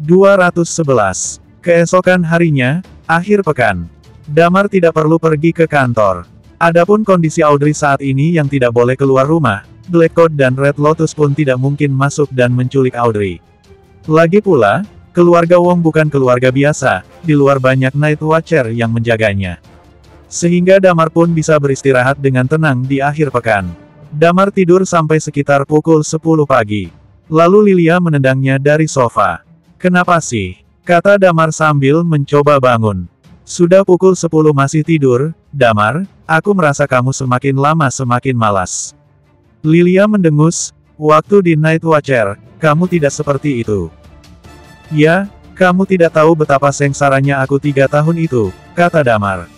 211. Keesokan harinya, akhir pekan. Damar tidak perlu pergi ke kantor. Adapun kondisi Audrey saat ini yang tidak boleh keluar rumah, Black Code dan Red Lotus pun tidak mungkin masuk dan menculik Audrey. Lagi pula, keluarga Wong bukan keluarga biasa, di luar banyak Night Watcher yang menjaganya. Sehingga Damar pun bisa beristirahat dengan tenang di akhir pekan. Damar tidur sampai sekitar pukul 10 pagi. Lalu Lilia menendangnya dari sofa. "Kenapa sih?" kata Damar sambil mencoba bangun. "Sudah pukul 10 masih tidur, Damar, aku merasa kamu semakin lama semakin malas." Lilia mendengus, "Waktu di Night Watcher, kamu tidak seperti itu." "Ya, kamu tidak tahu betapa sengsaranya aku 3 tahun itu," kata Damar.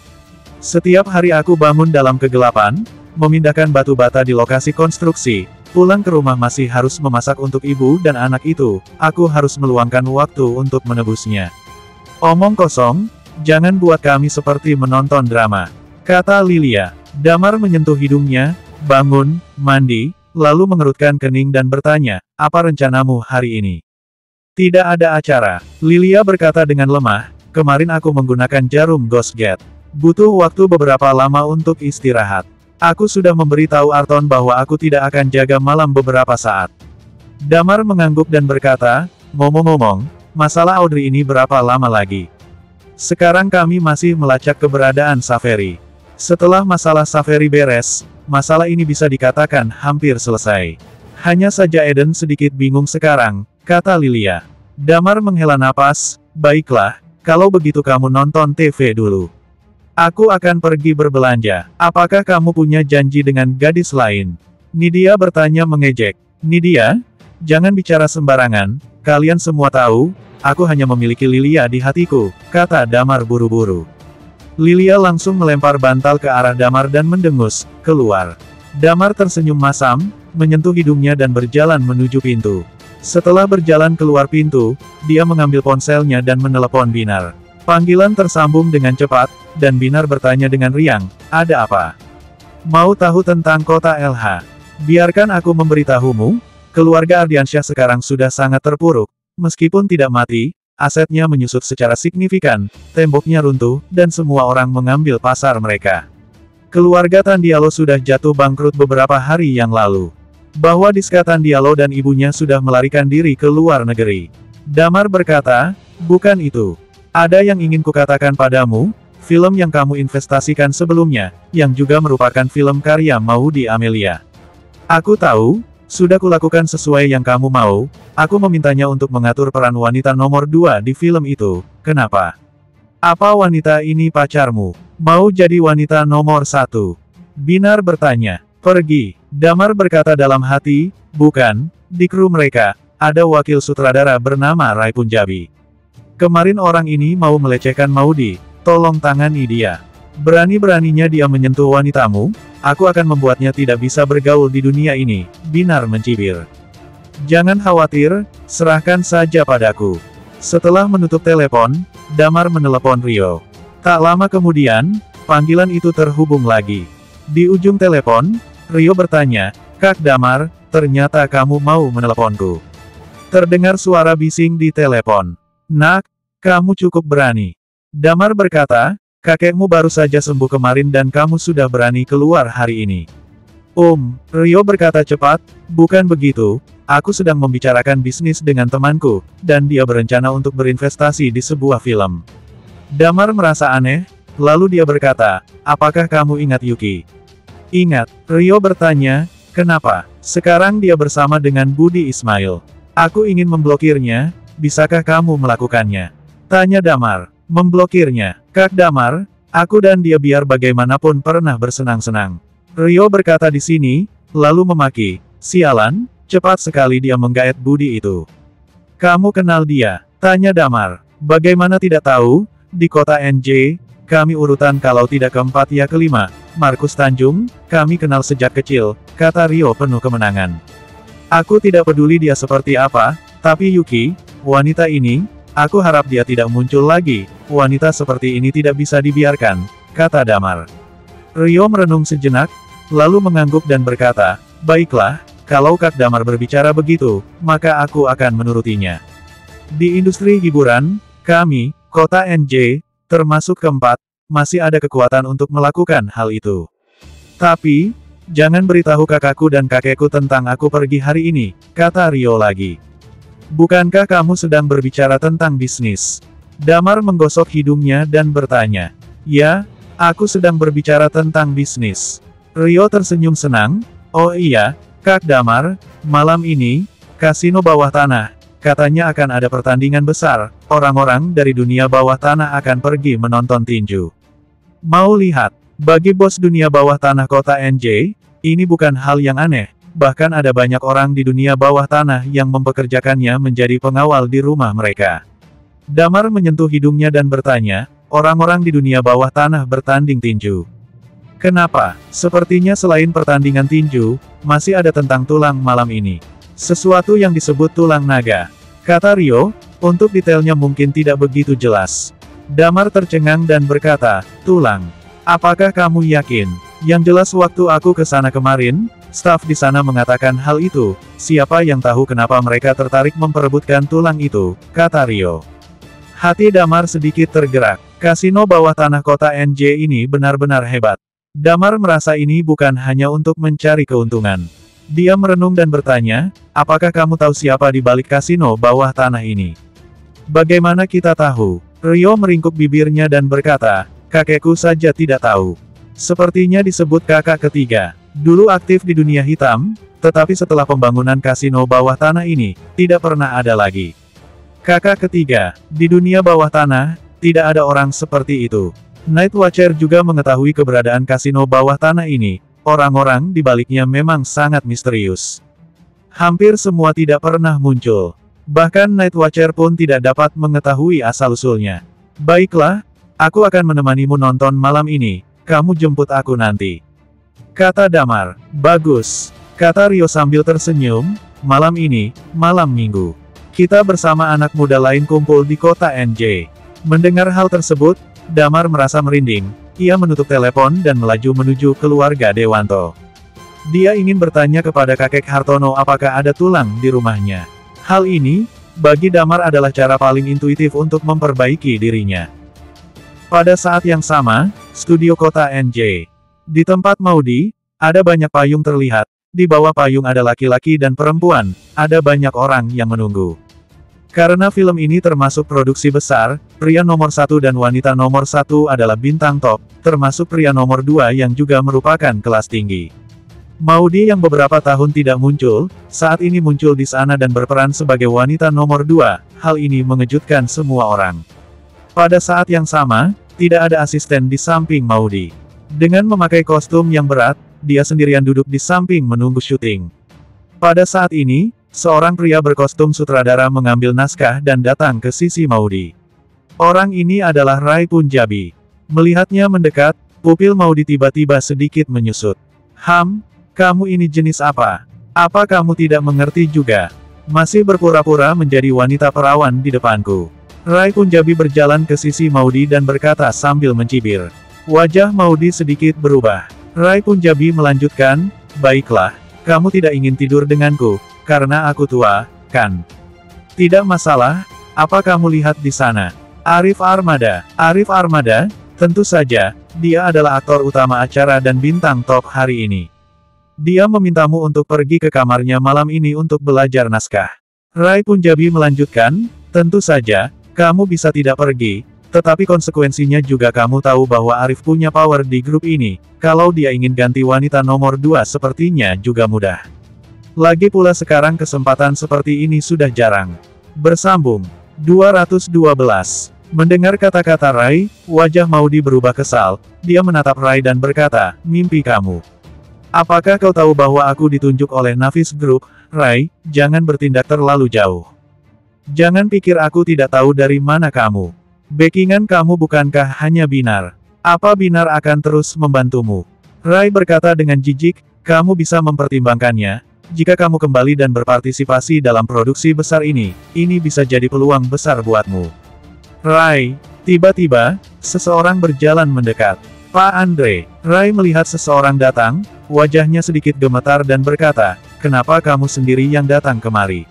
"Setiap hari aku bangun dalam kegelapan, memindahkan batu bata di lokasi konstruksi, pulang ke rumah masih harus memasak untuk ibu dan anak itu, aku harus meluangkan waktu untuk menebusnya." "Omong kosong, jangan buat kami seperti menonton drama," kata Lilia. Damar menyentuh hidungnya, bangun, mandi, lalu mengerutkan kening dan bertanya, "Apa rencanamu hari ini?" "Tidak ada acara," Lilia berkata dengan lemah, "kemarin aku menggunakan jarum Ghost Gate. Butuh waktu beberapa lama untuk istirahat. Aku sudah memberitahu Arton bahwa aku tidak akan jaga malam beberapa saat." Damar mengangguk dan berkata, "Ngomong-ngomong, masalah Audrey ini berapa lama lagi?" "Sekarang kami masih melacak keberadaan Saveri. Setelah masalah Saveri beres, masalah ini bisa dikatakan hampir selesai. Hanya saja Eden sedikit bingung sekarang," kata Lilia. Damar menghela napas, "Baiklah, kalau begitu kamu nonton TV dulu. Aku akan pergi berbelanja. Apakah kamu punya janji dengan gadis lain?" Nidia bertanya mengejek. "Nidia? Jangan bicara sembarangan, kalian semua tahu, aku hanya memiliki Lilia di hatiku," kata Damar buru-buru. Lilia langsung melempar bantal ke arah Damar dan mendengus, "Keluar." Damar tersenyum masam, menyentuh hidungnya dan berjalan menuju pintu. Setelah berjalan keluar pintu, dia mengambil ponselnya dan menelepon Binar. Panggilan tersambung dengan cepat, dan Binar bertanya dengan riang, "Ada apa? Mau tahu tentang kota LH? Biarkan aku memberitahumu, keluarga Ardiansyah sekarang sudah sangat terpuruk. Meskipun tidak mati, asetnya menyusut secara signifikan, temboknya runtuh, dan semua orang mengambil pasar mereka. Keluarga Tandialo sudah jatuh bangkrut beberapa hari yang lalu. Bahwa Diska Tandialo dan ibunya sudah melarikan diri ke luar negeri." Damar berkata, "Bukan itu. Ada yang ingin kukatakan padamu, film yang kamu investasikan sebelumnya, yang juga merupakan film karya Maudy Amelia. Aku tahu, sudah kulakukan sesuai yang kamu mau, aku memintanya untuk mengatur peran wanita nomor 2 di film itu, kenapa? Apa wanita ini pacarmu? Mau jadi wanita nomor 1? Binar bertanya. "Pergi." Damar berkata dalam hati, "Bukan, di kru mereka, ada wakil sutradara bernama Rai Punjabi. Kemarin orang ini mau melecehkan Maudy, tolong tangani dia. Berani-beraninya dia menyentuh wanitamu, aku akan membuatnya tidak bisa bergaul di dunia ini," Binar mencibir. "Jangan khawatir, serahkan saja padaku." Setelah menutup telepon, Damar menelepon Rio. Tak lama kemudian, panggilan itu terhubung lagi. Di ujung telepon, Rio bertanya, "Kak Damar, ternyata kamu mau meneleponku." Terdengar suara bising di telepon. "Nak, kamu cukup berani." Damar berkata, "Kakekmu baru saja sembuh kemarin dan kamu sudah berani keluar hari ini." Rio berkata cepat, "Bukan begitu, aku sedang membicarakan bisnis dengan temanku, dan dia berencana untuk berinvestasi di sebuah film." Damar merasa aneh, lalu dia berkata, "Apakah kamu ingat Yuki?" "Ingat." Rio bertanya, "Kenapa? Sekarang dia bersama dengan Budi Ismail. Aku ingin memblokirnya, bisakah kamu melakukannya?" Tanya Damar. "Memblokirnya? Kak Damar, aku dan dia biar bagaimanapun pernah bersenang-senang." Rio berkata di sini, lalu memaki, "Sialan, cepat sekali dia menggaet Budi itu." "Kamu kenal dia?" Tanya Damar. "Bagaimana tidak tahu, di kota NJ, kami urutan kalau tidak keempat ya kelima. Markus Tanjung, kami kenal sejak kecil," kata Rio penuh kemenangan. "Aku tidak peduli dia seperti apa, tapi Yuki, wanita ini, aku harap dia tidak muncul lagi, wanita seperti ini tidak bisa dibiarkan," kata Damar. Rio merenung sejenak, lalu mengangguk dan berkata, "Baiklah, kalau Kak Damar berbicara begitu, maka aku akan menurutinya." Di industri hiburan, kami, kota NJ, termasuk keempat, masih ada kekuatan untuk melakukan hal itu. Tapi, jangan beritahu kakakku dan kakekku tentang aku pergi hari ini, kata Rio lagi. Bukankah kamu sedang berbicara tentang bisnis? Damar menggosok hidungnya dan bertanya. Ya, aku sedang berbicara tentang bisnis. Rio tersenyum senang. Oh iya, Kak Damar, malam ini, kasino bawah tanah, katanya akan ada pertandingan besar, orang-orang dari dunia bawah tanah akan pergi menonton tinju. Mau lihat? Bagi bos dunia bawah tanah kota NJ, ini bukan hal yang aneh, bahkan ada banyak orang di dunia bawah tanah yang mempekerjakannya menjadi pengawal di rumah mereka. Damar menyentuh hidungnya dan bertanya, orang-orang di dunia bawah tanah bertanding tinju. Kenapa? Sepertinya selain pertandingan tinju, masih ada tentang tulang malam ini. Sesuatu yang disebut tulang naga. Kata Rio, untuk detailnya mungkin tidak begitu jelas. Damar tercengang dan berkata, tulang. Apakah kamu yakin? Yang jelas waktu aku ke sana kemarin, staf di sana mengatakan hal itu, siapa yang tahu kenapa mereka tertarik memperebutkan tulang itu, kata Rio. Hati Damar sedikit tergerak. Kasino bawah tanah kota NJ ini benar-benar hebat. Damar merasa ini bukan hanya untuk mencari keuntungan. Dia merenung dan bertanya, apakah kamu tahu siapa di balik kasino bawah tanah ini? Bagaimana kita tahu? Rio meringkuk bibirnya dan berkata, kakekku saja tidak tahu. Sepertinya disebut kakak ketiga. Dulu aktif di dunia hitam, tetapi setelah pembangunan kasino bawah tanah ini, tidak pernah ada lagi. Kakak ketiga, di dunia bawah tanah, tidak ada orang seperti itu. Night Watcher juga mengetahui keberadaan kasino bawah tanah ini, orang-orang di baliknya memang sangat misterius. Hampir semua tidak pernah muncul. Bahkan Night Watcher pun tidak dapat mengetahui asal-usulnya. Baiklah, aku akan menemanimu nonton malam ini, kamu jemput aku nanti. Kata Damar. Bagus, kata Rio sambil tersenyum, malam ini, malam minggu. Kita bersama anak muda lain kumpul di kota NJ. Mendengar hal tersebut, Damar merasa merinding. Ia menutup telepon dan melaju menuju keluarga Dewanto. Dia ingin bertanya kepada kakek Hartono apakah ada tulang di rumahnya. Hal ini, bagi Damar adalah cara paling intuitif untuk memperbaiki dirinya. Pada saat yang sama, studio kota NJ. Di tempat Maudi, ada banyak payung terlihat. Di bawah payung ada laki-laki dan perempuan, ada banyak orang yang menunggu. Karena film ini termasuk produksi besar, pria nomor 1 dan wanita nomor 1 adalah bintang top, termasuk pria nomor 2 yang juga merupakan kelas tinggi. Maudi yang beberapa tahun tidak muncul, saat ini muncul di sana dan berperan sebagai wanita nomor 2, hal ini mengejutkan semua orang. Pada saat yang sama, tidak ada asisten di samping Maudi. Dengan memakai kostum yang berat, dia sendirian duduk di samping menunggu syuting. Pada saat ini, seorang pria berkostum sutradara mengambil naskah dan datang ke sisi Maudi. Orang ini adalah Rai Punjabi. Melihatnya mendekat, pupil Maudi tiba-tiba sedikit menyusut. Kamu ini jenis apa? Apa kamu tidak mengerti juga? Masih berpura-pura menjadi wanita perawan di depanku. Rai Punjabi berjalan ke sisi Maudi dan berkata sambil mencibir. Wajah Maudi sedikit berubah. Rai Punjabi melanjutkan, baiklah, kamu tidak ingin tidur denganku, karena aku tua, kan? Tidak masalah, apa kamu lihat di sana? Arif Armada. Arif Armada, tentu saja, dia adalah aktor utama acara dan bintang top hari ini. Dia memintamu untuk pergi ke kamarnya malam ini untuk belajar naskah. Rai Punjabi melanjutkan, tentu saja, kamu bisa tidak pergi, tetapi konsekuensinya juga kamu tahu bahwa Arif punya power di grup ini, kalau dia ingin ganti wanita nomor 2 sepertinya juga mudah. Lagi pula sekarang kesempatan seperti ini sudah jarang. Bersambung. 212. Mendengar kata-kata Rai, wajah Maudi berubah kesal, dia menatap Rai dan berkata, mimpi kamu. Apakah kau tahu bahwa aku ditunjuk oleh Navis Group? Rai, jangan bertindak terlalu jauh. Jangan pikir aku tidak tahu dari mana kamu. Backingan kamu bukankah hanya Binar? Apa Binar akan terus membantumu? Rai berkata dengan jijik, kamu bisa mempertimbangkannya. Jika kamu kembali dan berpartisipasi dalam produksi besar ini bisa jadi peluang besar buatmu. Rai, tiba-tiba, seseorang berjalan mendekat. Pak Andre. Rai melihat seseorang datang, wajahnya sedikit gemetar dan berkata, kenapa kamu sendiri yang datang kemari?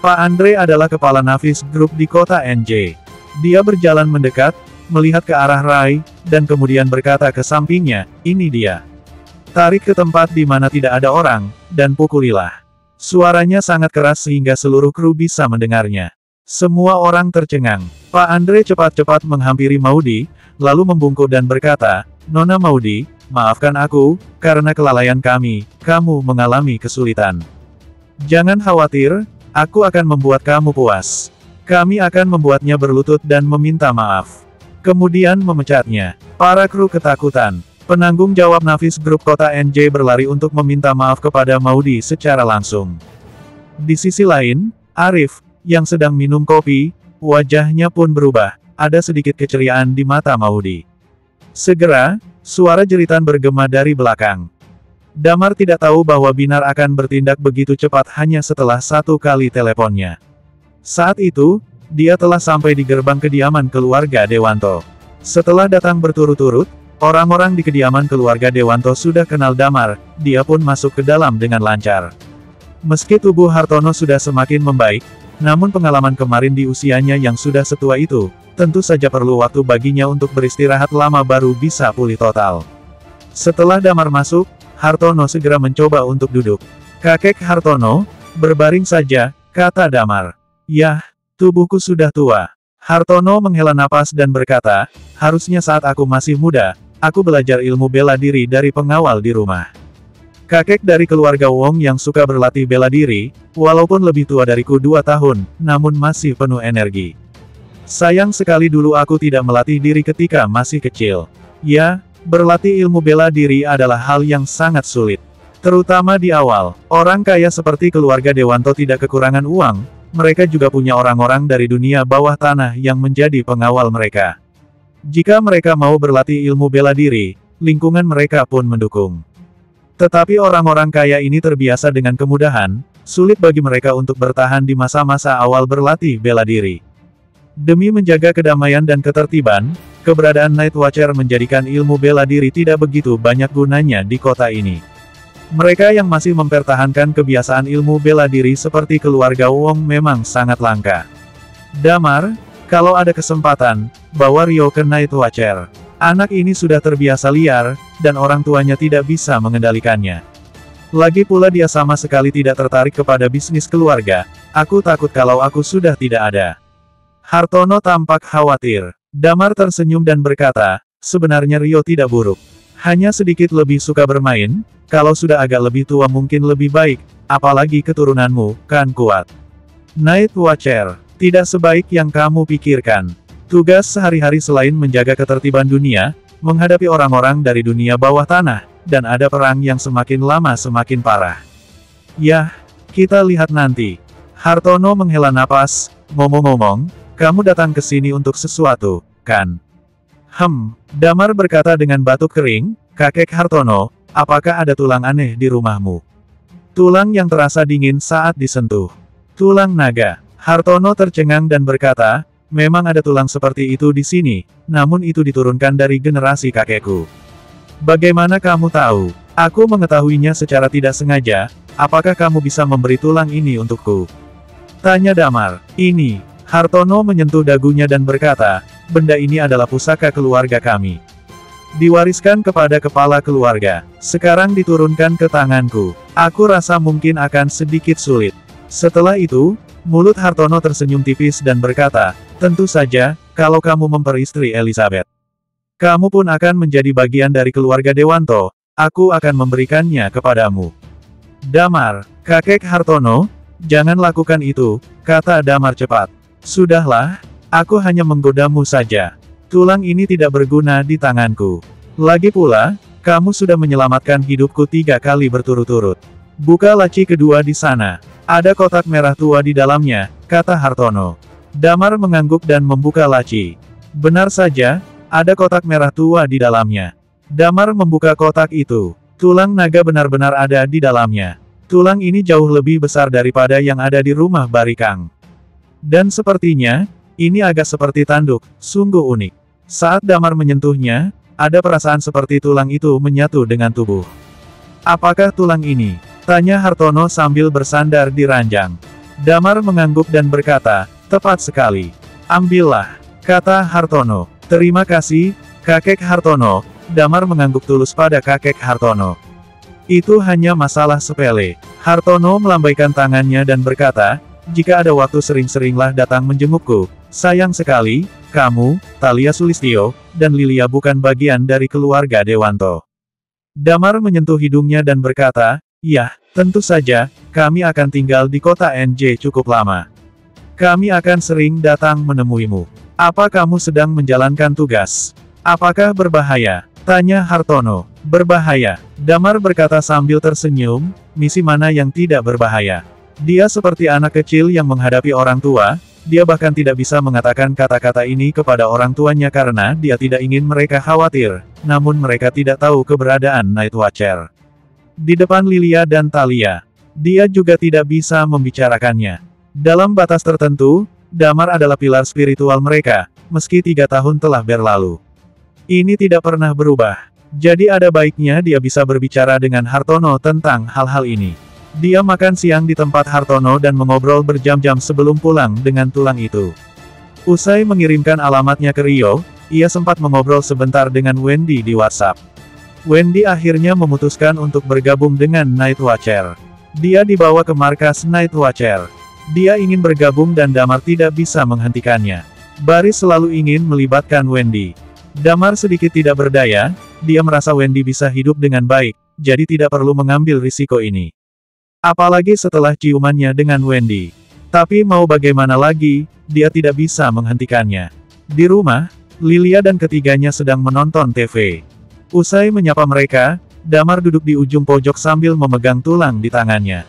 Pak Andre adalah kepala Navis Group di kota NJ. Dia berjalan mendekat, melihat ke arah Rai, dan kemudian berkata ke sampingnya, "Ini dia. Tarik ke tempat di mana tidak ada orang, dan pukulilah." Suaranya sangat keras sehingga seluruh kru bisa mendengarnya. Semua orang tercengang. Pak Andre cepat-cepat menghampiri Maudi, lalu membungkuk dan berkata, "Nona Maudi, maafkan aku, karena kelalaian kami, kamu mengalami kesulitan. Jangan khawatir, aku akan membuat kamu puas. Kami akan membuatnya berlutut dan meminta maaf." Kemudian memecatnya. Para kru ketakutan. Penanggung jawab Navis Group kota NJ berlari untuk meminta maaf kepada Maudi secara langsung. Di sisi lain, Arif, yang sedang minum kopi, wajahnya pun berubah. Ada sedikit keceriaan di mata Maudi. Segera, suara jeritan bergema dari belakang. Damar tidak tahu bahwa Binar akan bertindak begitu cepat hanya setelah satu kali teleponnya. Saat itu, dia telah sampai di gerbang kediaman keluarga Dewanto. Setelah datang berturut-turut, orang-orang di kediaman keluarga Dewanto sudah kenal Damar, dia pun masuk ke dalam dengan lancar. Meski tubuh Hartono sudah semakin membaik, namun pengalaman kemarin di usianya yang sudah setua itu, tentu saja perlu waktu baginya untuk beristirahat lama baru bisa pulih total. Setelah Damar masuk, Hartono segera mencoba untuk duduk. "Kakek Hartono, berbaring saja," kata Damar. "Yah, tubuhku sudah tua." Hartono menghela napas dan berkata, "Harusnya saat aku masih muda, aku belajar ilmu bela diri dari pengawal di rumah." Kakek dari keluarga Wong yang suka berlatih bela diri, walaupun lebih tua dariku 2 tahun, namun masih penuh energi. Sayang sekali dulu aku tidak melatih diri ketika masih kecil. Ya, berlatih ilmu bela diri adalah hal yang sangat sulit. Terutama di awal, orang kaya seperti keluarga Dewanto tidak kekurangan uang, mereka juga punya orang-orang dari dunia bawah tanah yang menjadi pengawal mereka. Jika mereka mau berlatih ilmu bela diri, lingkungan mereka pun mendukung. Tetapi orang-orang kaya ini terbiasa dengan kemudahan, sulit bagi mereka untuk bertahan di masa-masa awal berlatih bela diri. Demi menjaga kedamaian dan ketertiban, keberadaan Night Watcher menjadikan ilmu bela diri tidak begitu banyak gunanya di kota ini. Mereka yang masih mempertahankan kebiasaan ilmu bela diri seperti keluarga Wong memang sangat langka. "Damar, kalau ada kesempatan, bawa Ryo ke Night Watcher. Anak ini sudah terbiasa liar, dan orang tuanya tidak bisa mengendalikannya. Lagi pula dia sama sekali tidak tertarik kepada bisnis keluarga, aku takut kalau aku sudah tidak ada." Hartono tampak khawatir. Damar tersenyum dan berkata, "Sebenarnya Ryo tidak buruk. Hanya sedikit lebih suka bermain, kalau sudah agak lebih tua mungkin lebih baik, apalagi keturunanmu, kan kuat. Night Watcher, tidak sebaik yang kamu pikirkan. Tugas sehari-hari selain menjaga ketertiban dunia, menghadapi orang-orang dari dunia bawah tanah, dan ada perang yang semakin lama semakin parah. Yah, kita lihat nanti." Hartono menghela napas, "Ngomong-ngomong, kamu datang ke sini untuk sesuatu, kan?" Damar berkata dengan batuk kering, "Kakek Hartono, apakah ada tulang aneh di rumahmu?" "Tulang yang terasa dingin saat disentuh. Tulang naga." Hartono tercengang dan berkata, "Memang ada tulang seperti itu di sini, namun itu diturunkan dari generasi kakekku." "Bagaimana kamu tahu?" "Aku mengetahuinya secara tidak sengaja, apakah kamu bisa memberi tulang ini untukku?" tanya Damar. "Ini." Hartono menyentuh dagunya dan berkata, "Benda ini adalah pusaka keluarga kami. Diwariskan kepada kepala keluarga. Sekarang diturunkan ke tanganku. Aku rasa mungkin akan sedikit sulit." Setelah itu, mulut Hartono tersenyum tipis dan berkata, "Tentu saja, kalau kamu memperistri Elizabeth. Kamu pun akan menjadi bagian dari keluarga Dewanto, aku akan memberikannya kepadamu." "Damar, kakek Hartono, jangan lakukan itu," kata Damar cepat. "Sudahlah, aku hanya menggodamu saja. Tulang ini tidak berguna di tanganku. Lagi pula, kamu sudah menyelamatkan hidupku 3 kali berturut-turut. Buka laci kedua di sana. Ada kotak merah tua di dalamnya," kata Hartono. Damar mengangguk dan membuka laci. Benar saja, ada kotak merah tua di dalamnya. Damar membuka kotak itu. Tulang naga benar-benar ada di dalamnya. Tulang ini jauh lebih besar daripada yang ada di rumah Barikang. Dan sepertinya, ini agak seperti tanduk, sungguh unik. Saat Damar menyentuhnya, ada perasaan seperti tulang itu menyatu dengan tubuh. "Apakah tulang ini?" tanya Hartono sambil bersandar di ranjang. Damar mengangguk dan berkata, tepat sekali. Ambillah, kata Hartono. Terima kasih, kakek Hartono. Damar mengangguk tulus pada kakek Hartono. Itu hanya masalah sepele. Hartono melambaikan tangannya dan berkata, jika ada waktu sering-seringlah datang menjengukku. Sayang sekali, kamu, Thalia Sulistyo, dan Lilia bukan bagian dari keluarga Dewanto. Damar menyentuh hidungnya dan berkata, ya, tentu saja, kami akan tinggal di kota NJ cukup lama. Kami akan sering datang menemuimu. Apa kamu sedang menjalankan tugas? Apakah berbahaya? Tanya Hartono. Berbahaya. Damar berkata sambil tersenyum, misi mana yang tidak berbahaya? Dia seperti anak kecil yang menghadapi orang tua, dia bahkan tidak bisa mengatakan kata-kata ini kepada orang tuanya karena dia tidak ingin mereka khawatir, namun mereka tidak tahu keberadaan Night Watcher. Di depan Lilia dan Thalia, dia juga tidak bisa membicarakannya. Dalam batas tertentu, Damar adalah pilar spiritual mereka, meski 3 tahun telah berlalu. Ini tidak pernah berubah. Jadi ada baiknya dia bisa berbicara dengan Hartono tentang hal-hal ini. Dia makan siang di tempat Hartono dan mengobrol berjam-jam sebelum pulang dengan tulang itu. Usai mengirimkan alamatnya ke Rio, ia sempat mengobrol sebentar dengan Wendy di WhatsApp. Wendy akhirnya memutuskan untuk bergabung dengan Night Watcher. Dia dibawa ke markas Night Watcher. Dia ingin bergabung dan Damar tidak bisa menghentikannya. Baris selalu ingin melibatkan Wendy. Damar sedikit tidak berdaya, dia merasa Wendy bisa hidup dengan baik, jadi tidak perlu mengambil risiko ini. Apalagi setelah ciumannya dengan Wendy. Tapi mau bagaimana lagi, dia tidak bisa menghentikannya. Di rumah, Lilia dan ketiganya sedang menonton TV. Usai menyapa mereka, Damar duduk di ujung pojok sambil memegang tulang di tangannya.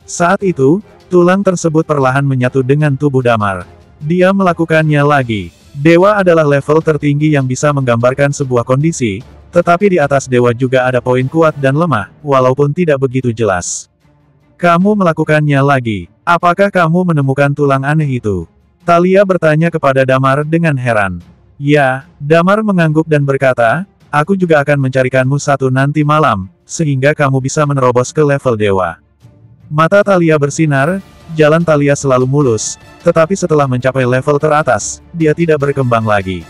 Saat itu, tulang tersebut perlahan menyatu dengan tubuh Damar. Dia melakukannya lagi. Dewa adalah level tertinggi yang bisa menggambarkan sebuah kondisi, tetapi di atas dewa juga ada poin kuat dan lemah, walaupun tidak begitu jelas. Kamu melakukannya lagi. Apakah kamu menemukan tulang aneh itu? Thalia bertanya kepada Damar dengan heran. Ya, Damar mengangguk dan berkata, aku juga akan mencarikanmu satu nanti malam, sehingga kamu bisa menerobos ke level dewa. Mata Thalia bersinar, jalan Thalia selalu mulus, tetapi setelah mencapai level teratas, dia tidak berkembang lagi.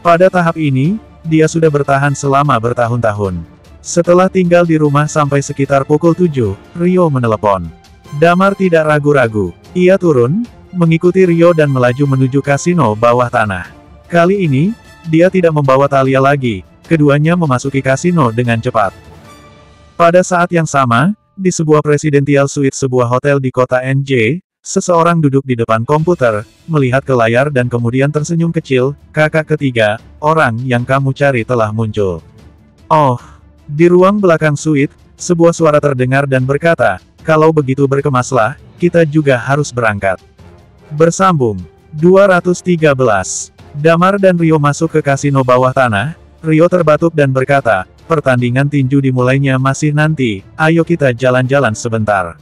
Pada tahap ini, dia sudah bertahan selama bertahun-tahun. Setelah tinggal di rumah sampai sekitar pukul 7, Rio menelepon. Damar tidak ragu-ragu. Ia turun, mengikuti Rio dan melaju menuju kasino bawah tanah. Kali ini, dia tidak membawa Thalia lagi, keduanya memasuki kasino dengan cepat. Pada saat yang sama, di sebuah presidential suite sebuah hotel di kota NJ, seseorang duduk di depan komputer, melihat ke layar dan kemudian tersenyum kecil, kakak ketiga, orang yang kamu cari telah muncul. Oh, di ruang belakang suite, sebuah suara terdengar dan berkata, kalau begitu berkemaslah, kita juga harus berangkat. Bersambung. 213. Damar dan Rio masuk ke kasino bawah tanah, Rio terbatuk dan berkata, pertandingan tinju dimulainya masih nanti, ayo kita jalan-jalan sebentar.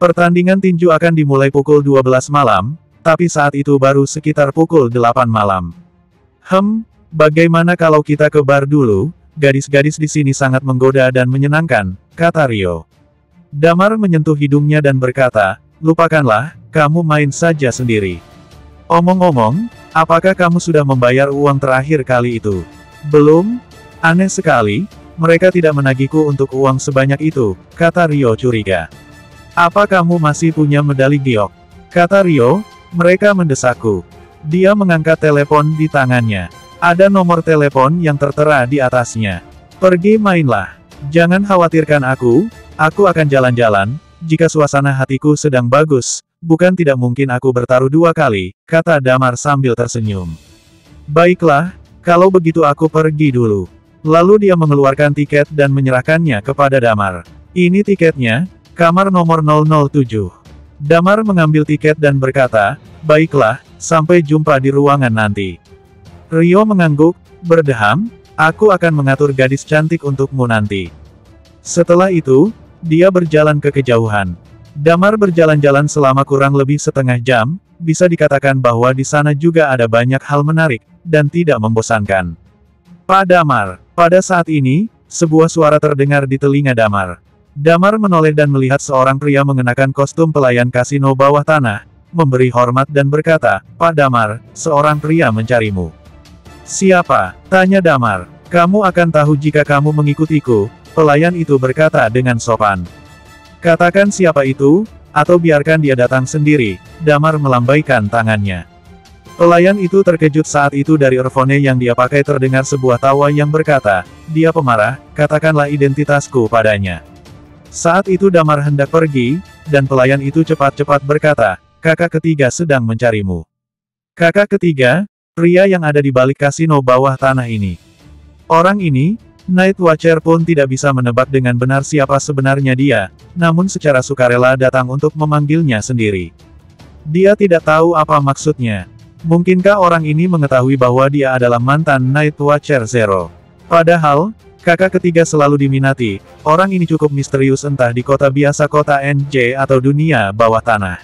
Pertandingan tinju akan dimulai pukul 12 malam, tapi saat itu baru sekitar pukul 8 malam. Bagaimana kalau kita ke bar dulu? Gadis-gadis di sini sangat menggoda dan menyenangkan, kata Rio. Damar menyentuh hidungnya dan berkata, lupakanlah, kamu main saja sendiri. Omong-omong, apakah kamu sudah membayar uang terakhir kali itu? Belum? Aneh sekali, mereka tidak menagihku untuk uang sebanyak itu, kata Rio curiga. Apa kamu masih punya medali giok? Kata Rio, mereka mendesakku. Dia mengangkat telepon di tangannya. Ada nomor telepon yang tertera di atasnya. Pergi mainlah. Jangan khawatirkan aku akan jalan-jalan, jika suasana hatiku sedang bagus, bukan tidak mungkin aku bertaruh 2 kali, kata Damar sambil tersenyum. Baiklah, kalau begitu aku pergi dulu. Lalu dia mengeluarkan tiket dan menyerahkannya kepada Damar. Ini tiketnya, kamar nomor 007. Damar mengambil tiket dan berkata, baiklah, sampai jumpa di ruangan nanti. Rio mengangguk, berdeham, aku akan mengatur gadis cantik untukmu nanti. Setelah itu, dia berjalan ke kejauhan. Damar berjalan-jalan selama kurang lebih setengah jam, bisa dikatakan bahwa di sana juga ada banyak hal menarik, dan tidak membosankan. Pak Damar. Pada saat ini, sebuah suara terdengar di telinga Damar. Damar menoleh dan melihat seorang pria mengenakan kostum pelayan kasino bawah tanah, memberi hormat dan berkata, "Pak Damar, seorang pria mencarimu." "Siapa?" tanya Damar. "Kamu akan tahu jika kamu mengikutiku," pelayan itu berkata dengan sopan. "Katakan siapa itu, atau biarkan dia datang sendiri." Damar melambaikan tangannya. Pelayan itu terkejut saat itu dari earphone yang dia pakai terdengar sebuah tawa yang berkata, "Dia pemarah, katakanlah identitasku padanya." Saat itu Damar hendak pergi, dan pelayan itu cepat-cepat berkata, "Kakak ketiga sedang mencarimu." Kakak ketiga, pria yang ada di balik kasino bawah tanah ini. Orang ini, Night Watcher pun tidak bisa menebak dengan benar siapa sebenarnya dia, namun secara sukarela datang untuk memanggilnya sendiri. Dia tidak tahu apa maksudnya. Mungkinkah orang ini mengetahui bahwa dia adalah mantan Night Watcher Zero? Padahal, kakak ketiga selalu diminati, orang ini cukup misterius entah di kota biasa kota NJ atau dunia bawah tanah.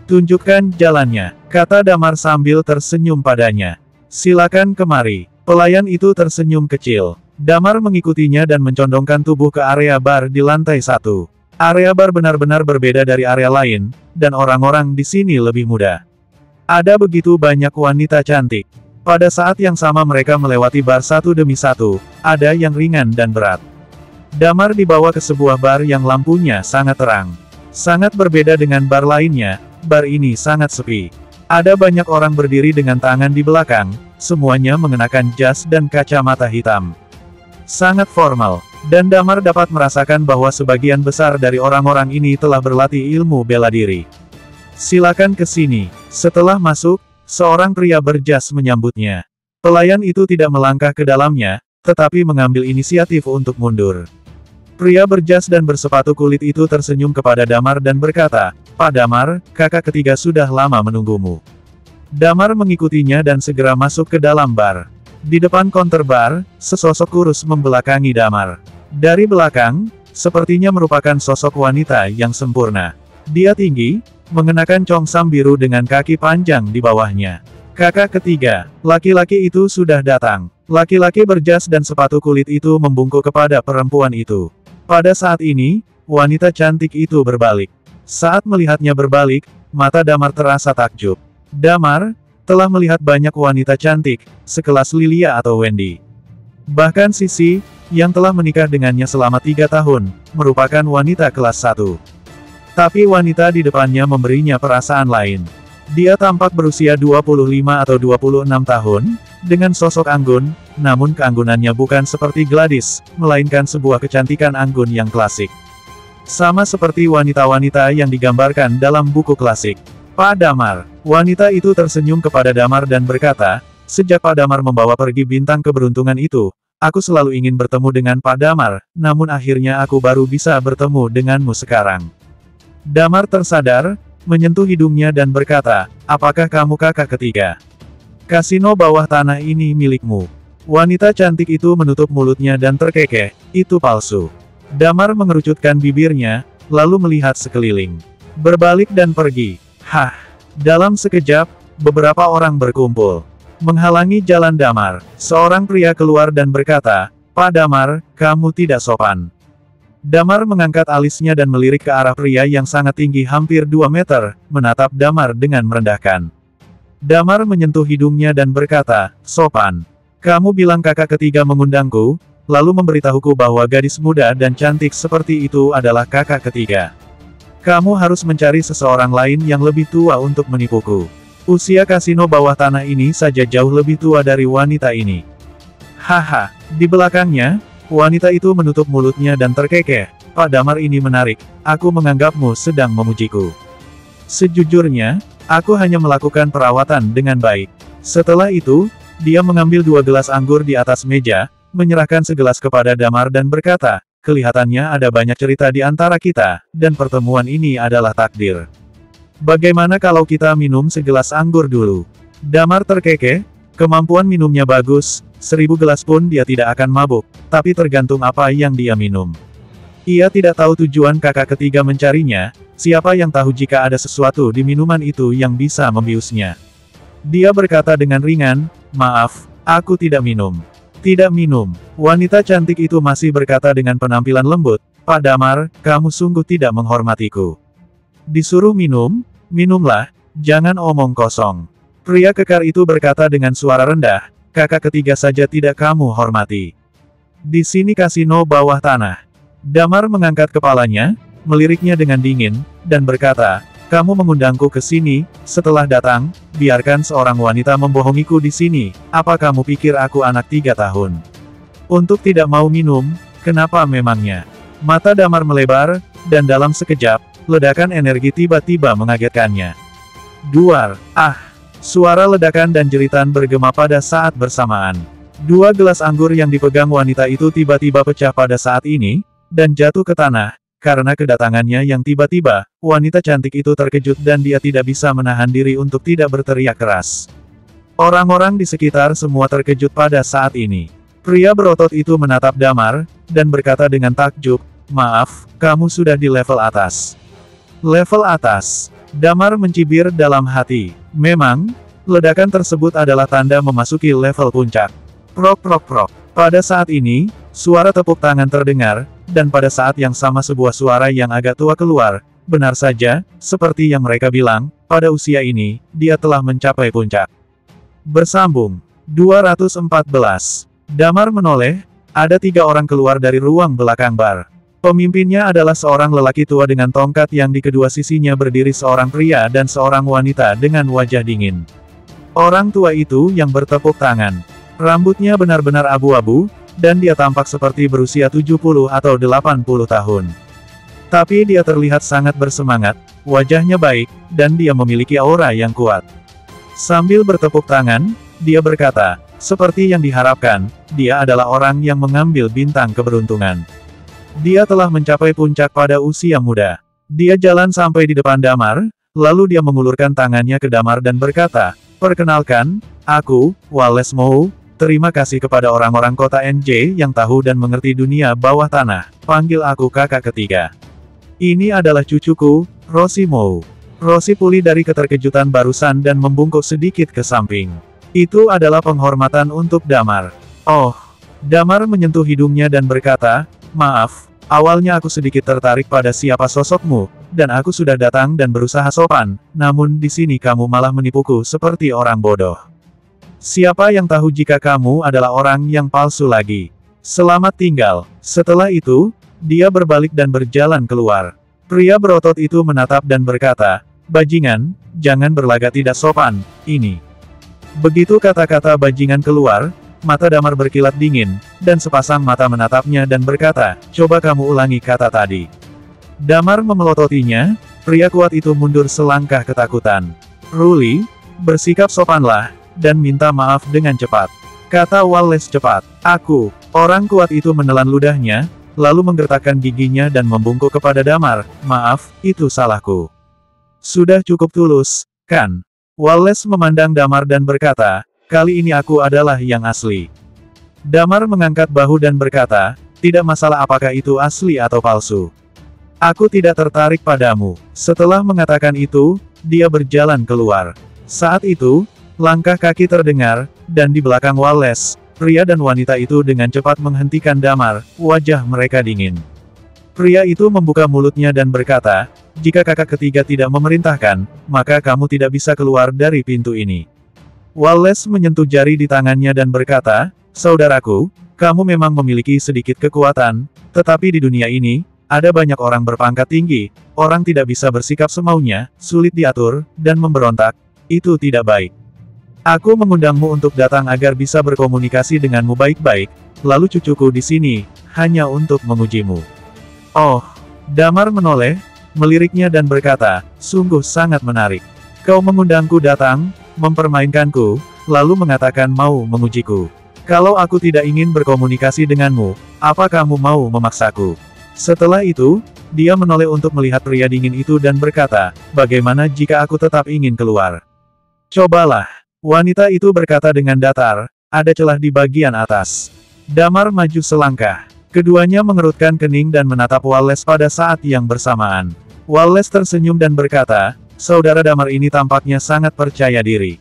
"Tunjukkan jalannya," kata Damar sambil tersenyum padanya. "Silakan kemari." Pelayan itu tersenyum kecil. Damar mengikutinya dan mencondongkan tubuh ke area bar di lantai 1. Area bar benar-benar berbeda dari area lain, dan orang-orang di sini lebih muda. Ada begitu banyak wanita cantik. Pada saat yang sama mereka melewati bar satu demi satu, ada yang ringan dan berat. Damar dibawa ke sebuah bar yang lampunya sangat terang. Sangat berbeda dengan bar lainnya, bar ini sangat sepi. Ada banyak orang berdiri dengan tangan di belakang, semuanya mengenakan jas dan kacamata hitam. Sangat formal, dan Damar dapat merasakan bahwa sebagian besar dari orang-orang ini telah berlatih ilmu bela diri. "Silakan ke sini." Setelah masuk, seorang pria berjas menyambutnya. Pelayan itu tidak melangkah ke dalamnya, tetapi mengambil inisiatif untuk mundur. Pria berjas dan bersepatu kulit itu tersenyum kepada Damar dan berkata, "Pak Damar, kakak ketiga sudah lama menunggumu." Damar mengikutinya dan segera masuk ke dalam bar. Di depan counter bar, sesosok kurus membelakangi Damar. Dari belakang, sepertinya merupakan sosok wanita yang sempurna. Dia tinggi, mengenakan congsam biru dengan kaki panjang di bawahnya. Kakak ketiga, laki-laki itu sudah datang. Laki-laki berjas dan sepatu kulit itu membungkuk kepada perempuan itu. Pada saat ini, wanita cantik itu berbalik. Saat melihatnya berbalik, mata Damar terasa takjub. Damar telah melihat banyak wanita cantik, sekelas Lilia atau Wendy. Bahkan Sisi, yang telah menikah dengannya selama 3 tahun, merupakan wanita kelas 1. Tapi wanita di depannya memberinya perasaan lain. Dia tampak berusia 25 atau 26 tahun, dengan sosok anggun, namun keanggunannya bukan seperti Gladys, melainkan sebuah kecantikan anggun yang klasik. Sama seperti wanita-wanita yang digambarkan dalam buku klasik. "Pak Damar." Wanita itu tersenyum kepada Damar dan berkata, "Sejak Pak Damar membawa pergi bintang keberuntungan itu, aku selalu ingin bertemu dengan Pak Damar, namun akhirnya aku baru bisa bertemu denganmu sekarang." Damar tersadar, menyentuh hidungnya dan berkata, "Apakah kamu kakak ketiga? Kasino bawah tanah ini milikmu." Wanita cantik itu menutup mulutnya dan terkekeh, "Itu palsu." Damar mengerucutkan bibirnya, lalu melihat sekeliling. Berbalik dan pergi. Hah! Dalam sekejap, beberapa orang berkumpul. Menghalangi jalan Damar, seorang pria keluar dan berkata, "Pak Damar, kamu tidak sopan." Damar mengangkat alisnya dan melirik ke arah pria yang sangat tinggi hampir 2 meter, menatap Damar dengan merendahkan. Damar menyentuh hidungnya dan berkata, "Sopan. Kamu bilang kakak ketiga mengundangku, lalu memberitahuku bahwa gadis muda dan cantik seperti itu adalah kakak ketiga. Kamu harus mencari seseorang lain yang lebih tua untuk menipuku. Usia kasino bawah tanah ini saja jauh lebih tua dari wanita ini." Haha, di belakangnya, wanita itu menutup mulutnya dan terkekeh, "Pak Damar ini menarik, aku menganggapmu sedang memujiku. Sejujurnya, aku hanya melakukan perawatan dengan baik." Setelah itu, dia mengambil 2 gelas anggur di atas meja, menyerahkan segelas kepada Damar dan berkata, "Kelihatannya ada banyak cerita di antara kita, dan pertemuan ini adalah takdir. Bagaimana kalau kita minum segelas anggur dulu?" Damar terkekeh, kemampuan minumnya bagus, 1000 gelas pun dia tidak akan mabuk, tapi tergantung apa yang dia minum. Ia tidak tahu tujuan kakak ketiga mencarinya, siapa yang tahu jika ada sesuatu di minuman itu yang bisa membiusnya. Dia berkata dengan ringan, "Maaf, aku tidak minum." "Tidak minum." Wanita cantik itu masih berkata dengan penampilan lembut, Pak Damar, kamu sungguh tidak menghormatiku. Disuruh minum, minumlah, jangan omong kosong. Pria kekar itu berkata dengan suara rendah, kakak ketiga saja tidak kamu hormati. Di sini kasino bawah tanah. Damar mengangkat kepalanya, meliriknya dengan dingin, dan berkata, kamu mengundangku ke sini, setelah datang, biarkan seorang wanita membohongiku di sini, apa kamu pikir aku anak 3 tahun? Untuk tidak mau minum, kenapa memangnya? Mata Damar melebar, dan dalam sekejap, ledakan energi tiba-tiba mengagetkannya. Duar, suara ledakan dan jeritan bergema pada saat bersamaan. 2 gelas anggur yang dipegang wanita itu tiba-tiba pecah pada saat ini, dan jatuh ke tanah. Karena kedatangannya yang tiba-tiba, wanita cantik itu terkejut dan dia tidak bisa menahan diri untuk tidak berteriak keras. Orang-orang di sekitar semua terkejut pada saat ini. Pria berotot itu menatap Damar, dan berkata dengan takjub, maaf, kamu sudah di level atas. Level atas. Damar mencibir dalam hati. Memang, ledakan tersebut adalah tanda memasuki level puncak. Prok prok prok. Pada saat ini, suara tepuk tangan terdengar, dan pada saat yang sama sebuah suara yang agak tua keluar. Benar saja, seperti yang mereka bilang, pada usia ini, dia telah mencapai puncak. Bersambung. 214. Damar menoleh, ada 3 orang keluar dari ruang belakang bar. Pemimpinnya adalah seorang lelaki tua dengan tongkat yang di kedua sisinya berdiri seorang pria dan seorang wanita dengan wajah dingin. Orang tua itu yang bertepuk tangan. Rambutnya benar-benar abu-abu, dan dia tampak seperti berusia 70 atau 80 tahun. Tapi dia terlihat sangat bersemangat, wajahnya baik, dan dia memiliki aura yang kuat. Sambil bertepuk tangan, dia berkata, seperti yang diharapkan, dia adalah orang yang mengambil bintang keberuntungan. Dia telah mencapai puncak pada usia muda. Dia jalan sampai di depan Damar, lalu dia mengulurkan tangannya ke Damar dan berkata, perkenalkan, aku, Wallace Mou, terima kasih kepada orang-orang kota NJ yang tahu dan mengerti dunia bawah tanah, panggil aku kakak ketiga. Ini adalah cucuku, Rosie Mou. Rosie pulih dari keterkejutan barusan dan membungkuk sedikit ke samping. Itu adalah penghormatan untuk Damar. Oh, Damar menyentuh hidungnya dan berkata, maaf, awalnya aku sedikit tertarik pada siapa sosokmu, dan aku sudah datang dan berusaha sopan, namun di sini kamu malah menipuku seperti orang bodoh. Siapa yang tahu jika kamu adalah orang yang palsu lagi? Selamat tinggal. Setelah itu, dia berbalik dan berjalan keluar. Pria berotot itu menatap dan berkata, bajingan, jangan berlagak tidak sopan, ini. Begitu kata-kata bajingan keluar, mata Damar berkilat dingin, dan sepasang mata menatapnya dan berkata, coba kamu ulangi kata tadi. Damar memelototinya, pria kuat itu mundur selangkah ketakutan. Ruli, bersikap sopanlah, dan minta maaf dengan cepat. Kata Wallace cepat. Aku, orang kuat itu menelan ludahnya, lalu menggertakkan giginya dan membungkuk kepada Damar, maaf, itu salahku. Sudah cukup tulus, kan? Wallace memandang Damar dan berkata, kali ini aku adalah yang asli. Damar mengangkat bahu dan berkata, tidak masalah apakah itu asli atau palsu. Aku tidak tertarik padamu. Setelah mengatakan itu, dia berjalan keluar. Saat itu, langkah kaki terdengar, dan di belakang Wallace, pria dan wanita itu dengan cepat menghentikan Damar, wajah mereka dingin. Pria itu membuka mulutnya dan berkata, jika kakak ketiga tidak memerintahkan, maka kamu tidak bisa keluar dari pintu ini. Wallace menyentuh jari di tangannya dan berkata, saudaraku, kamu memang memiliki sedikit kekuatan, tetapi di dunia ini, ada banyak orang berpangkat tinggi, orang tidak bisa bersikap semaunya, sulit diatur, dan memberontak, itu tidak baik. Aku mengundangmu untuk datang agar bisa berkomunikasi denganmu baik-baik, lalu cucuku di sini, hanya untuk mengujimu. Oh, Damar menoleh, meliriknya dan berkata, sungguh sangat menarik. Kau mengundangku datang, mempermainkanku, lalu mengatakan mau mengujiku. Kalau aku tidak ingin berkomunikasi denganmu, apa kamu mau memaksaku? Setelah itu, dia menoleh untuk melihat pria dingin itu dan berkata, bagaimana jika aku tetap ingin keluar? Cobalah. Wanita itu berkata dengan datar, ada celah di bagian atas. Damar maju selangkah. Keduanya mengerutkan kening dan menatap Wallace pada saat yang bersamaan. Wallace tersenyum dan berkata, saudara Damar ini tampaknya sangat percaya diri.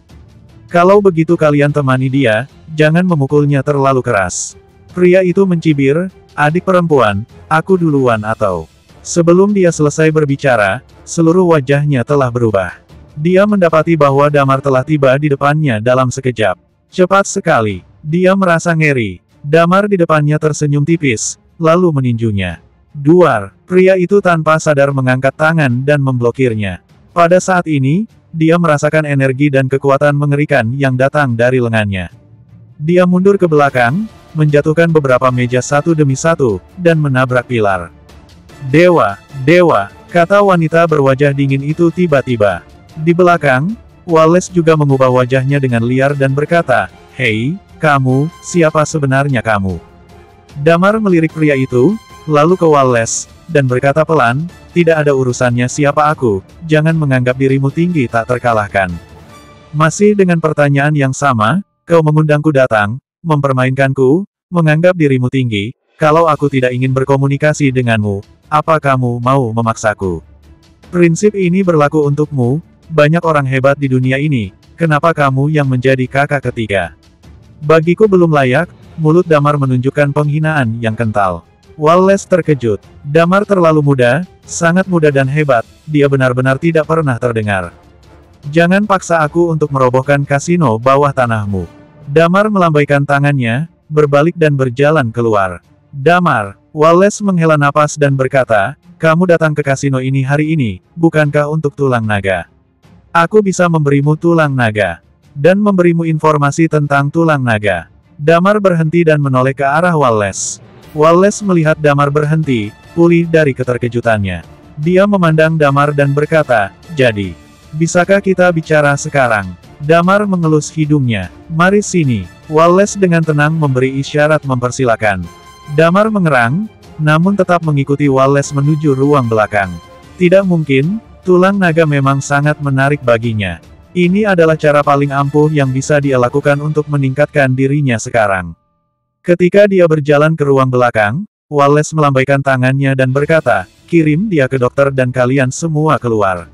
Kalau begitu kalian temani dia, jangan memukulnya terlalu keras. Pria itu mencibir, Adik perempuan, aku duluan atau... Sebelum dia selesai berbicara, seluruh wajahnya telah berubah. Dia mendapati bahwa Damar telah tiba di depannya dalam sekejap. Cepat sekali, dia merasa ngeri. Damar di depannya tersenyum tipis, lalu meninjunya. Duar, pria itu tanpa sadar mengangkat tangan dan memblokirnya. Pada saat ini, dia merasakan energi dan kekuatan mengerikan yang datang dari lengannya. Dia mundur ke belakang, menjatuhkan beberapa meja satu demi satu, dan menabrak pilar. Dewa, dewa, kata wanita berwajah dingin itu tiba-tiba. Di belakang, Wallace juga mengubah wajahnya dengan liar dan berkata, "Hei, kamu, siapa sebenarnya kamu?" Damar melirik pria itu, lalu ke Wallace, dan berkata pelan, "Tidak ada urusannya siapa aku, jangan menganggap dirimu tinggi tak terkalahkan." Masih dengan pertanyaan yang sama, kau mengundangku datang, mempermainkanku, menganggap dirimu tinggi, kalau aku tidak ingin berkomunikasi denganmu, apa kamu mau memaksaku? Prinsip ini berlaku untukmu, banyak orang hebat di dunia ini, kenapa kamu yang menjadi kakak ketiga? Bagiku belum layak, mulut Damar menunjukkan penghinaan yang kental. Wallace terkejut. Damar terlalu muda, sangat muda dan hebat, dia benar-benar tidak pernah terdengar. Jangan paksa aku untuk merobohkan kasino bawah tanahmu. Damar melambaikan tangannya, berbalik dan berjalan keluar. Damar, Wallace menghela napas dan berkata, kamu datang ke kasino ini hari ini, bukankah untuk tulang naga? Aku bisa memberimu tulang naga. Dan memberimu informasi tentang tulang naga. Damar berhenti dan menoleh ke arah Wallace. Wallace melihat Damar berhenti, pulih dari keterkejutannya. Dia memandang Damar dan berkata, jadi, bisakah kita bicara sekarang? Damar mengelus hidungnya. Mari sini. Wallace dengan tenang memberi isyarat mempersilakan. Damar mengerang, namun tetap mengikuti Wallace menuju ruang belakang. Tidak mungkin, tulang naga memang sangat menarik baginya. Ini adalah cara paling ampuh yang bisa dia lakukan untuk meningkatkan dirinya sekarang. Ketika dia berjalan ke ruang belakang, Wallace melambaikan tangannya dan berkata, kirim dia ke dokter dan kalian semua keluar.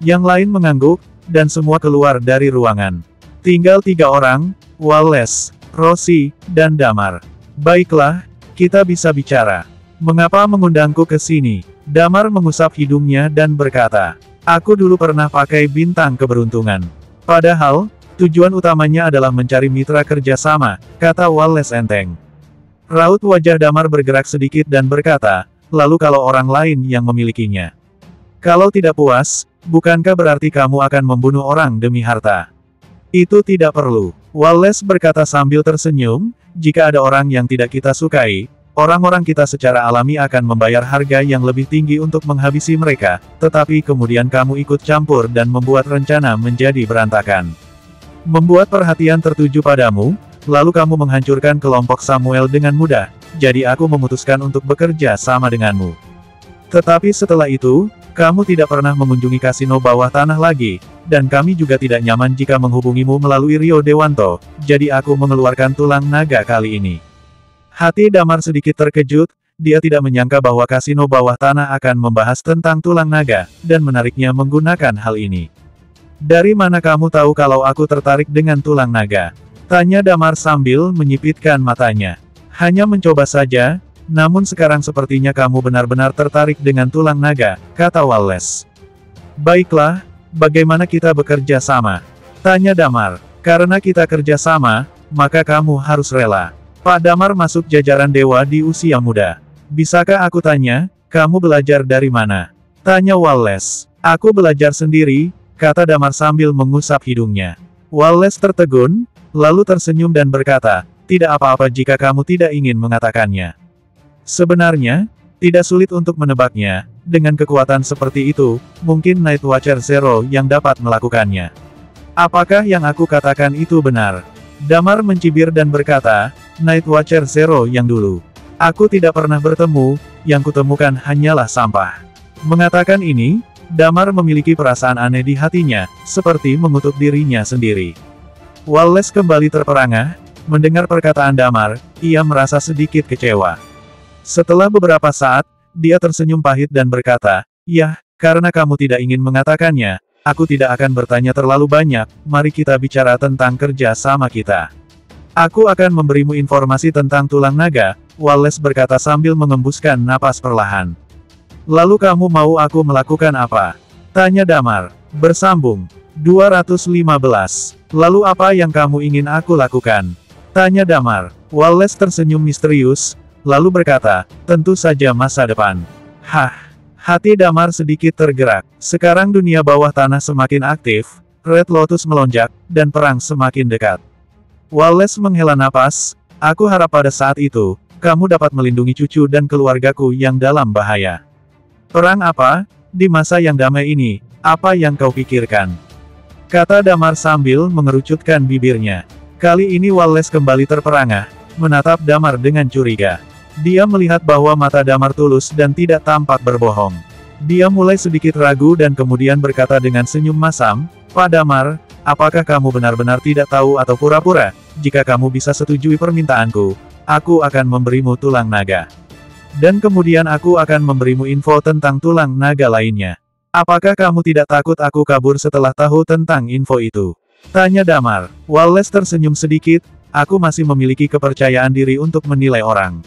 Yang lain mengangguk, dan semua keluar dari ruangan. Tinggal 3 orang, Wallace, Rosie, dan Damar. Baiklah, kita bisa bicara. Mengapa mengundangku ke sini? Damar mengusap hidungnya dan berkata, aku dulu pernah pakai bintang keberuntungan. Padahal, tujuan utamanya adalah mencari mitra kerjasama, kata Wallace enteng. Raut wajah Damar bergerak sedikit dan berkata, lalu kalau orang lain yang memilikinya? Kalau tidak puas, bukankah berarti kamu akan membunuh orang demi harta? Itu tidak perlu. Wallace berkata sambil tersenyum, jika ada orang yang tidak kita sukai, orang-orang kita secara alami akan membayar harga yang lebih tinggi untuk menghabisi mereka, tetapi kemudian kamu ikut campur dan membuat rencana menjadi berantakan. Membuat perhatian tertuju padamu, lalu kamu menghancurkan kelompok Samuel dengan mudah, jadi aku memutuskan untuk bekerja sama denganmu. Tetapi setelah itu, kamu tidak pernah mengunjungi kasino bawah tanah lagi, dan kami juga tidak nyaman jika menghubungimu melalui Rio Dewanto, jadi aku mengeluarkan tulang naga kali ini. Hati Damar sedikit terkejut, dia tidak menyangka bahwa kasino bawah tanah akan membahas tentang tulang naga, dan menariknya menggunakan hal ini. Dari mana kamu tahu kalau aku tertarik dengan tulang naga? Tanya Damar sambil menyipitkan matanya. Hanya mencoba saja, namun sekarang sepertinya kamu benar-benar tertarik dengan tulang naga, kata Wallace. Baiklah, bagaimana kita bekerja sama? Tanya Damar. Karena kita kerja sama, maka kamu harus rela. Pak Damar masuk jajaran dewa di usia muda. Bisakah aku tanya, kamu belajar dari mana? Tanya Wallace. Aku belajar sendiri, kata Damar sambil mengusap hidungnya. Wallace tertegun, lalu tersenyum dan berkata, tidak apa-apa jika kamu tidak ingin mengatakannya. Sebenarnya, tidak sulit untuk menebaknya, dengan kekuatan seperti itu, mungkin Night Watcher Zero yang dapat melakukannya. Apakah yang aku katakan itu benar? Damar mencibir dan berkata, Night Watcher Zero yang dulu. Aku tidak pernah bertemu, yang kutemukan hanyalah sampah. Mengatakan ini, Damar memiliki perasaan aneh di hatinya, seperti mengutuk dirinya sendiri. Wallace kembali terperangah, mendengar perkataan Damar, ia merasa sedikit kecewa. Setelah beberapa saat, dia tersenyum pahit dan berkata, yah, karena kamu tidak ingin mengatakannya, aku tidak akan bertanya terlalu banyak, mari kita bicara tentang kerja sama kita. Aku akan memberimu informasi tentang tulang naga, Wallace berkata sambil mengembuskan napas perlahan. Lalu kamu mau aku melakukan apa? Tanya Damar. Bersambung. 215. Lalu apa yang kamu ingin aku lakukan? Tanya Damar. Wallace tersenyum misterius, lalu berkata, tentu saja masa depan. Hah. Hati Damar sedikit tergerak. Sekarang dunia bawah tanah semakin aktif, Red Lotus melonjak, dan perang semakin dekat. Wallace menghela napas, aku harap pada saat itu, kamu dapat melindungi cucu dan keluargaku yang dalam bahaya. Perang apa? Di masa yang damai ini, apa yang kau pikirkan? Kata Damar sambil mengerucutkan bibirnya. Kali ini Wallace kembali terperangah, menatap Damar dengan curiga. Dia melihat bahwa mata Damar tulus dan tidak tampak berbohong. Dia mulai sedikit ragu dan kemudian berkata dengan senyum masam, Pak Damar, apakah kamu benar-benar tidak tahu atau pura-pura? Jika kamu bisa setujui permintaanku, aku akan memberimu tulang naga. Dan kemudian aku akan memberimu info tentang tulang naga lainnya. Apakah kamu tidak takut aku kabur setelah tahu tentang info itu? Tanya Damar. Wallace tersenyum sedikit, aku masih memiliki kepercayaan diri untuk menilai orang.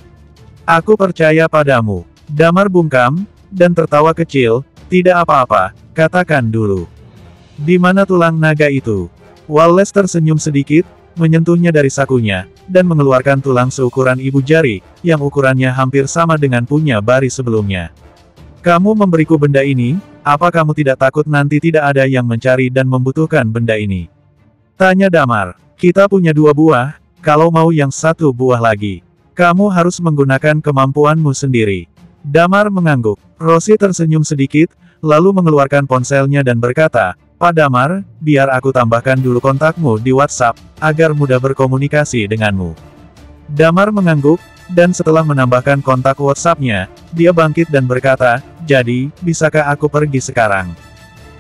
Aku percaya padamu. Damar bungkam, dan tertawa kecil, tidak apa-apa, katakan dulu. Di mana tulang naga itu? Wallace tersenyum sedikit, menyentuhnya dari sakunya, dan mengeluarkan tulang seukuran ibu jari, yang ukurannya hampir sama dengan punya Barry sebelumnya. Kamu memberiku benda ini, apa kamu tidak takut nanti tidak ada yang mencari dan membutuhkan benda ini? Tanya Damar. Kita punya 2 buah, kalau mau yang 1 buah lagi. Kamu harus menggunakan kemampuanmu sendiri. Damar mengangguk. Rosie tersenyum sedikit, lalu mengeluarkan ponselnya dan berkata, Pak Damar, biar aku tambahkan dulu kontakmu di WhatsApp, agar mudah berkomunikasi denganmu. Damar mengangguk, dan setelah menambahkan kontak WhatsApp-nya, dia bangkit dan berkata, jadi, bisakah aku pergi sekarang?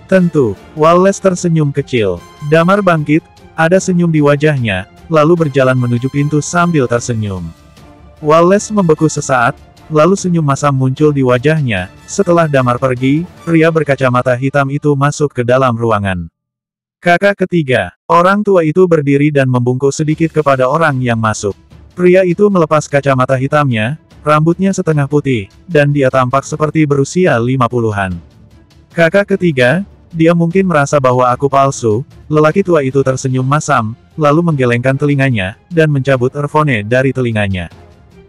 Tentu. Wallace tersenyum kecil. Damar bangkit, ada senyum di wajahnya, lalu berjalan menuju pintu sambil tersenyum. Wallace membeku sesaat, lalu senyum masam muncul di wajahnya. Setelah Damar pergi, pria berkacamata hitam itu masuk ke dalam ruangan. Kakak ketiga. Orang tua itu berdiri dan membungkuk sedikit kepada orang yang masuk. Pria itu melepas kacamata hitamnya, rambutnya setengah putih, dan dia tampak seperti berusia 50-an. Kakak ketiga, dia mungkin merasa bahwa aku palsu. Lelaki tua itu tersenyum masam, lalu menggelengkan telinganya, dan mencabut earphone dari telinganya.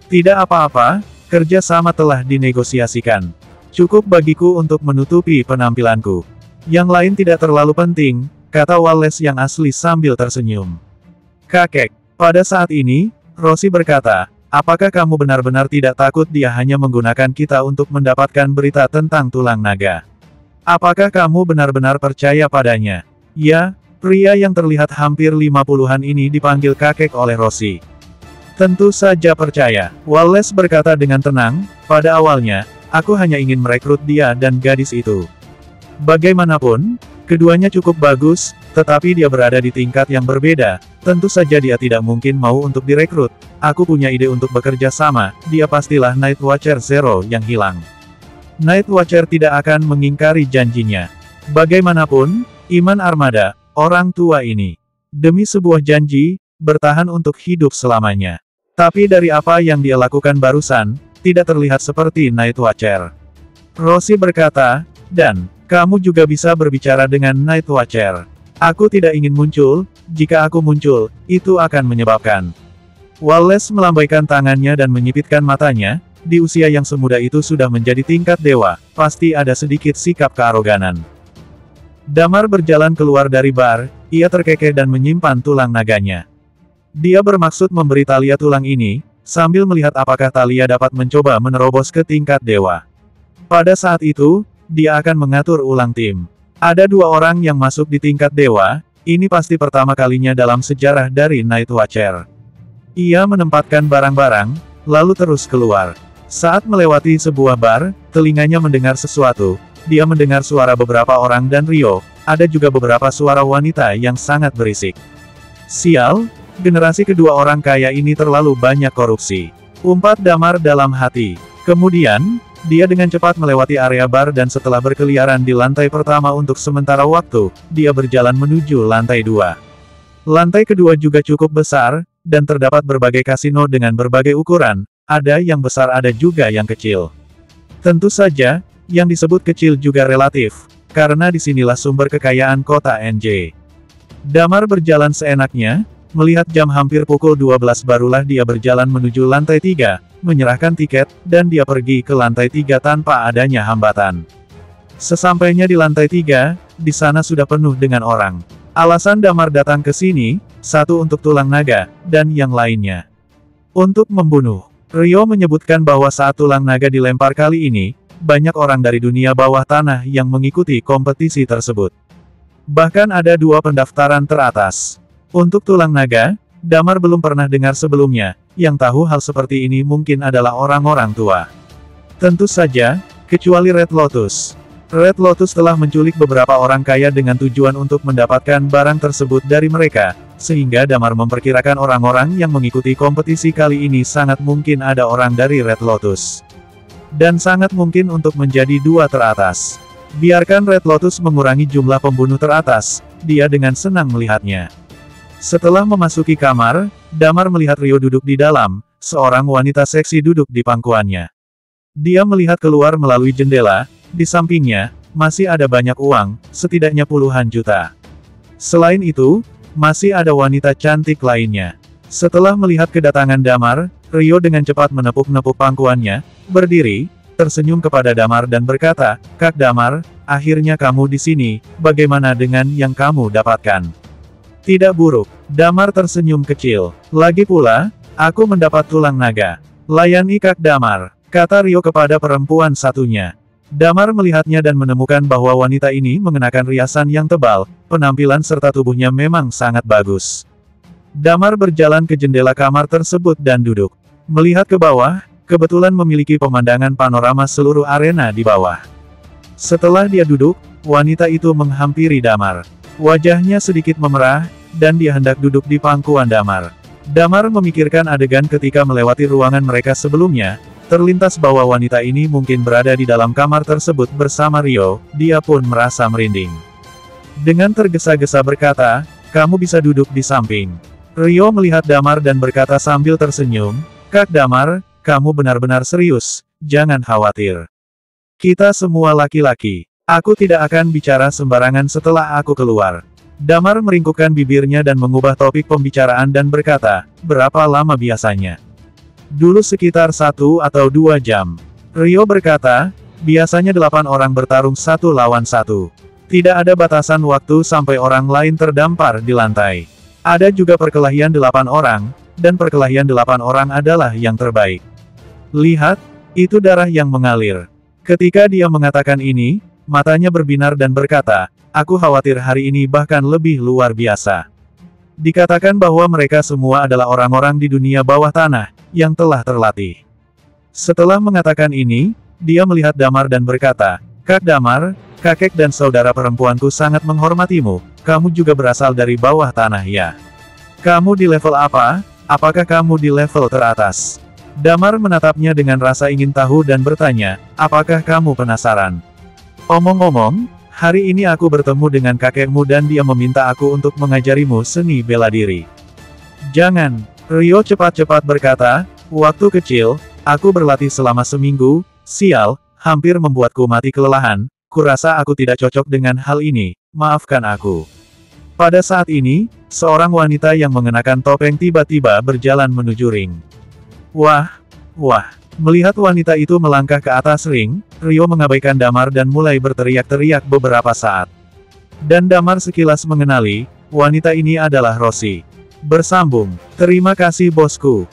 Tidak apa-apa, kerja sama telah dinegosiasikan. Cukup bagiku untuk menutupi penampilanku. Yang lain tidak terlalu penting, kata Wallace yang asli sambil tersenyum. Kakek, pada saat ini, Rosie berkata, apakah kamu benar-benar tidak takut dia hanya menggunakan kita untuk mendapatkan berita tentang tulang naga? Apakah kamu benar-benar percaya padanya? Ya, pria yang terlihat hampir 50-an ini dipanggil kakek oleh Rosie. Tentu saja percaya, Wallace berkata dengan tenang, pada awalnya, aku hanya ingin merekrut dia dan gadis itu. Bagaimanapun, keduanya cukup bagus, tetapi dia berada di tingkat yang berbeda, tentu saja dia tidak mungkin mau untuk direkrut. Aku punya ide untuk bekerja sama, dia pastilah Night Watcher Zero yang hilang. Night Watcher tidak akan mengingkari janjinya. Bagaimanapun, Iman Armada, orang tua ini, demi sebuah janji, bertahan untuk hidup selamanya. Tapi dari apa yang dia lakukan barusan, tidak terlihat seperti Night Watcher. Rosie berkata, dan, kamu juga bisa berbicara dengan Night Watcher. Aku tidak ingin muncul, jika aku muncul, itu akan menyebabkan. Wallace melambaikan tangannya dan menyipitkan matanya, di usia yang semuda itu sudah menjadi tingkat dewa, pasti ada sedikit sikap kearoganan. Damar berjalan keluar dari bar, ia terkekeh dan menyimpan tulang naganya. Dia bermaksud memberi Talia tulang ini, sambil melihat apakah Talia dapat mencoba menerobos ke tingkat dewa. Pada saat itu, dia akan mengatur ulang tim. Ada 2 orang yang masuk di tingkat dewa, ini pasti pertama kalinya dalam sejarah dari Night Watcher. Ia menempatkan barang-barang, lalu terus keluar. Saat melewati sebuah bar, telinganya mendengar sesuatu. Dia mendengar suara beberapa orang dan Rio, ada juga beberapa suara wanita yang sangat berisik. Sial, generasi kedua orang kaya ini terlalu banyak korupsi. Umpat Damar dalam hati. Kemudian, dia dengan cepat melewati area bar dan setelah berkeliaran di lantai pertama untuk sementara waktu, dia berjalan menuju lantai 2. Lantai kedua juga cukup besar, dan terdapat berbagai kasino dengan berbagai ukuran, ada yang besar ada juga yang kecil. Tentu saja, yang disebut kecil juga relatif, karena disinilah sumber kekayaan kota NJ. Damar berjalan seenaknya, melihat jam hampir pukul 12 barulah dia berjalan menuju lantai 3, menyerahkan tiket, dan dia pergi ke lantai 3 tanpa adanya hambatan. Sesampainya di lantai 3, di sana sudah penuh dengan orang. Alasan Damar datang ke sini, satu untuk tulang naga, dan yang lainnya untuk membunuh. Ryo menyebutkan bahwa saat tulang naga dilempar kali ini, banyak orang dari dunia bawah tanah yang mengikuti kompetisi tersebut. Bahkan ada 2 pendaftaran teratas. Untuk tulang naga, Damar belum pernah dengar sebelumnya, yang tahu hal seperti ini mungkin adalah orang-orang tua. Tentu saja, kecuali Red Lotus. Red Lotus telah menculik beberapa orang kaya dengan tujuan untuk mendapatkan barang tersebut dari mereka, sehingga Damar memperkirakan orang-orang yang mengikuti kompetisi kali ini sangat mungkin ada orang dari Red Lotus. Dan sangat mungkin untuk menjadi 2 teratas. Biarkan Red Lotus mengurangi jumlah pembunuh teratas, dia dengan senang melihatnya. Setelah memasuki kamar, Damar melihat Ryo duduk di dalam, seorang wanita seksi duduk di pangkuannya. Dia melihat keluar melalui jendela, di sampingnya, masih ada banyak uang, setidaknya puluhan juta. Selain itu, masih ada wanita cantik lainnya. Setelah melihat kedatangan Damar, Ryo dengan cepat menepuk-nepuk pangkuannya, berdiri, tersenyum kepada Damar dan berkata, "Kak Damar, akhirnya kamu di sini, bagaimana dengan yang kamu dapatkan?" "Tidak buruk." Damar tersenyum kecil. "Lagi pula, aku mendapat tulang naga." "Layani Kak Damar," kata Ryo kepada perempuan satunya. Damar melihatnya dan menemukan bahwa wanita ini mengenakan riasan yang tebal, penampilan serta tubuhnya memang sangat bagus. Damar berjalan ke jendela kamar tersebut dan duduk. Melihat ke bawah, kebetulan memiliki pemandangan panorama seluruh arena di bawah. Setelah dia duduk, wanita itu menghampiri Damar. Wajahnya sedikit memerah, dan dia hendak duduk di pangkuan Damar. Damar memikirkan adegan ketika melewati ruangan mereka sebelumnya. Terlintas bahwa wanita ini mungkin berada di dalam kamar tersebut bersama Ryo, dia pun merasa merinding. Dengan tergesa-gesa berkata, "Kamu bisa duduk di samping." Ryo melihat Damar dan berkata sambil tersenyum, "Kak Damar, kamu benar-benar serius, jangan khawatir. Kita semua laki-laki. Aku tidak akan bicara sembarangan setelah aku keluar." Damar meringkukkan bibirnya dan mengubah topik pembicaraan dan berkata, "Berapa lama biasanya?" "Dulu sekitar 1 atau 2 jam. Ryo berkata, "Biasanya 8 orang bertarung 1 lawan 1. Tidak ada batasan waktu sampai orang lain terdampar di lantai. Ada juga perkelahian 8 orang, dan perkelahian 8 orang adalah yang terbaik. Lihat, itu darah yang mengalir." Ketika dia mengatakan ini, matanya berbinar dan berkata, "Aku khawatir hari ini bahkan lebih luar biasa." Dikatakan bahwa mereka semua adalah orang-orang di dunia bawah tanah, yang telah terlatih. Setelah mengatakan ini, dia melihat Damar dan berkata, "Kak Damar, kakek dan saudara perempuanku sangat menghormatimu, kamu juga berasal dari bawah tanah ya? Kamu di level apa? Apakah kamu di level teratas?" Damar menatapnya dengan rasa ingin tahu dan bertanya, "Apakah kamu penasaran? Omong-omong, hari ini aku bertemu dengan kakekmu dan dia meminta aku untuk mengajarimu seni bela diri." "Jangan." Ryo cepat-cepat berkata, "Waktu kecil, aku berlatih selama seminggu, sial, hampir membuatku mati kelelahan, kurasa aku tidak cocok dengan hal ini, maafkan aku." Pada saat ini, seorang wanita yang mengenakan topeng tiba-tiba berjalan menuju ring. Wah! Melihat wanita itu melangkah ke atas ring, Ryo mengabaikan Damar dan mulai berteriak-teriak beberapa saat. Dan Damar sekilas mengenali, wanita ini adalah Roshi. Bersambung. "Terima kasih bosku."